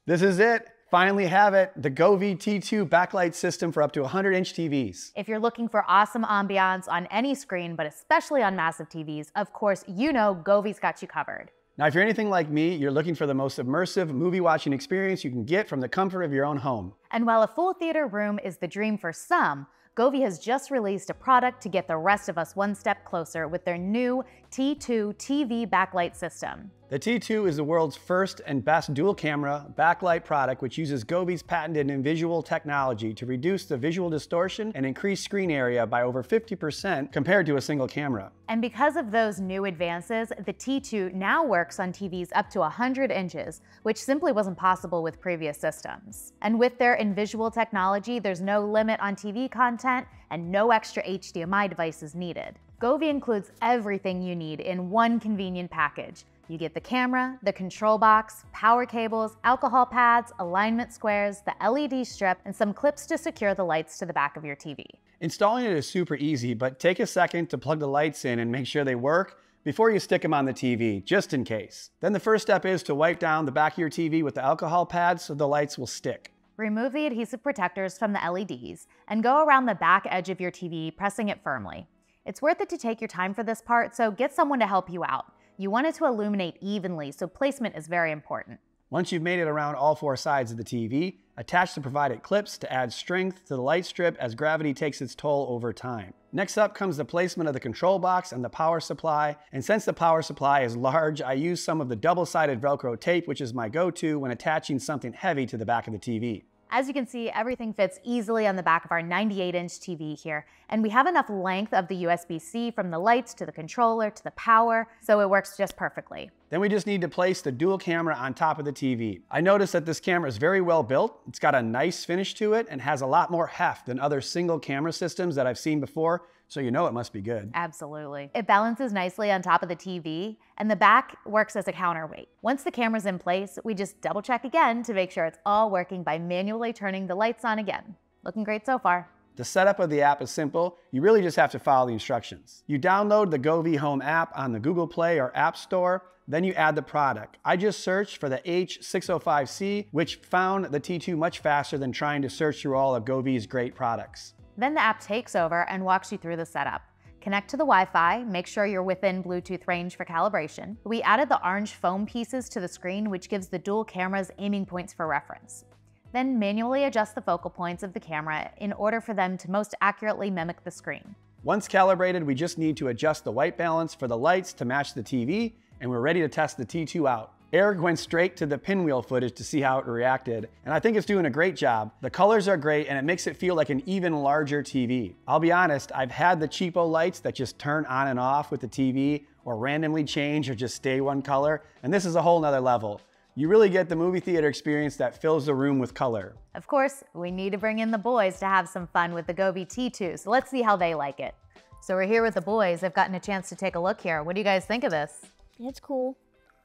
This is it. Finally have it. The Govee T2 backlight system for up to 100-inch TVs. If you're looking for awesome ambiance on any screen, but especially on massive TVs, of course, you know Govee's got you covered. Now, if you're anything like me, you're looking for the most immersive movie watching experience you can get from the comfort of your own home. And while a full theater room is the dream for some, Govee has just released a product to get the rest of us one step closer with their new T2 TV backlight system. The T2 is the world's first and best dual camera backlight product, which uses Govee's patented InVisual technology to reduce the visual distortion and increase screen area by over 50% compared to a single camera. And because of those new advances, the T2 now works on TVs up to 100 inches, which simply wasn't possible with previous systems. And with their InVisual technology, there's no limit on TV content and no extra HDMI devices needed. Govee includes everything you need in one convenient package. You get the camera, the control box, power cables, alcohol pads, alignment squares, the LED strip, and some clips to secure the lights to the back of your TV. Installing it is super easy, but take a second to plug the lights in and make sure they work before you stick them on the TV, just in case. Then the first step is to wipe down the back of your TV with the alcohol pads so the lights will stick. Remove the adhesive protectors from the LEDs and go around the back edge of your TV, pressing it firmly. It's worth it to take your time for this part, so get someone to help you out. You want it to illuminate evenly, so placement is very important. Once you've made it around all four sides of the TV, attach the provided clips to add strength to the light strip as gravity takes its toll over time. Next up comes the placement of the control box and the power supply. And since the power supply is large, I use some of the double-sided Velcro tape, which is my go-to when attaching something heavy to the back of the TV. As you can see, everything fits easily on the back of our 98-inch TV here, and we have enough length of the USB-C from the lights to the controller to the power, so it works just perfectly. Then we just need to place the dual camera on top of the TV. I noticed that this camera is very well built. It's got a nice finish to it and has a lot more heft than other single camera systems that I've seen before, so you know it must be good. Absolutely. It balances nicely on top of the TV, and the back works as a counterweight. Once the camera's in place, we just double check again to make sure it's all working by manually turning the lights on again. Looking great so far. The setup of the app is simple. You really just have to follow the instructions. You download the Govee Home app on the Google Play or App Store, then you add the product. I just searched for the H605C, which found the T2 much faster than trying to search through all of Govee's great products. Then the app takes over and walks you through the setup. Connect to the Wi-Fi, make sure you're within Bluetooth range for calibration. We added the orange foam pieces to the screen, which gives the dual cameras aiming points for reference. Then manually adjust the focal points of the camera in order for them to most accurately mimic the screen. Once calibrated, we just need to adjust the white balance for the lights to match the TV, and we're ready to test the T2 out. Eric went straight to the pinwheel footage to see how it reacted, and I think it's doing a great job. The colors are great, and it makes it feel like an even larger TV. I'll be honest, I've had the cheapo lights that just turn on and off with the TV, or randomly change or just stay one color, and this is a whole nother level. You really get the movie theater experience that fills the room with color. Of course, we need to bring in the boys to have some fun with the Govee T2, so let's see how they like it. So we're here with the boys. I've gotten a chance to take a look here. What do you guys think of this? It's cool.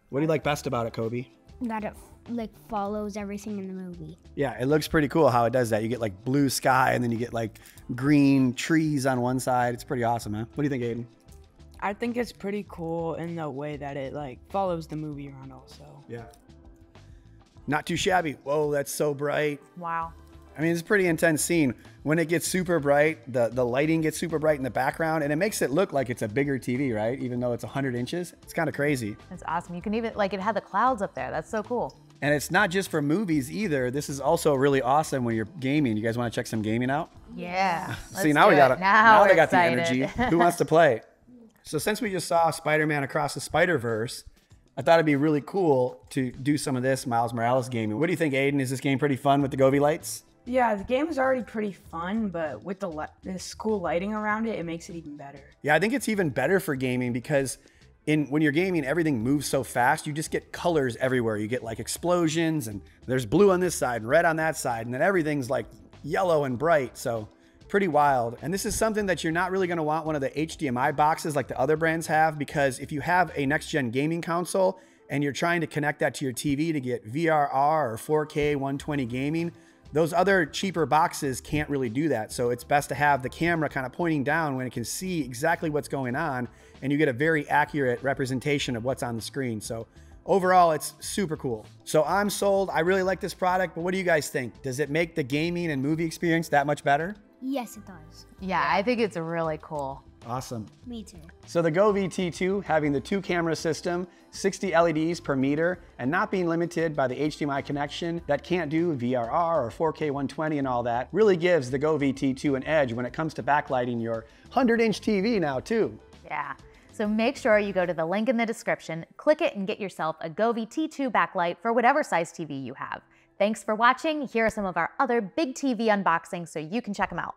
What do you like best about it, Kobe? That it follows everything in the movie. Yeah, it looks pretty cool how it does that. You get like blue sky and then you get like green trees on one side. It's pretty awesome, man. What do you think, Aiden? I think it's pretty cool in the way that it like follows the movie around also. Yeah. Not too shabby. Whoa, that's so bright. Wow. I mean, it's a pretty intense scene. When it gets super bright, the lighting gets super bright in the background, and it makes it look like it's a bigger TV, right? Even though it's 100 inches. It's kind of crazy. That's awesome. You can even, like, it had the clouds up there. That's so cool. And it's not just for movies either. This is also really awesome when you're gaming. You guys want to check some gaming out? Yeah. See, now we got it. Now they got excited. the energy. Who wants to play? So since we just saw Spider-Man Across the Spider-Verse, I thought it'd be really cool to do some of this Miles Morales gaming. What do you think, Aiden? Is this game pretty fun with the Govee lights? Yeah, the game is already pretty fun, but with this cool lighting around it, it makes it even better. Yeah, I think it's even better for gaming because when you're gaming, everything moves so fast. You just get colors everywhere. You get like explosions, and there's blue on this side and red on that side, and then everything's like yellow and bright. So pretty wild. And this is something that you're not really going to want one of the HDMI boxes like the other brands have, because if you have a next-gen gaming console and you're trying to connect that to your TV to get VRR or 4K 120 gaming, those other cheaper boxes can't really do that. So it's best to have the camera kind of pointing down when it can see exactly what's going on, and you get a very accurate representation of what's on the screen. So Overall, it's super cool. So I'm sold. I really like this product, but what do you guys think? Does it make the gaming and movie experience that much better? Yes, it does. Yeah, I think it's really cool. Awesome. Me too. So the Govee T2, having the 2-camera system, 60 LEDs per meter, and not being limited by the HDMI connection that can't do VRR or 4K 120 and all that, really gives the Govee T2 an edge when it comes to backlighting your 100-inch TV now too. Yeah. So make sure you go to the link in the description, click it, and get yourself a Govee T2 backlight for whatever size TV you have. Thanks for watching. Here are some of our other big TV unboxings so you can check them out.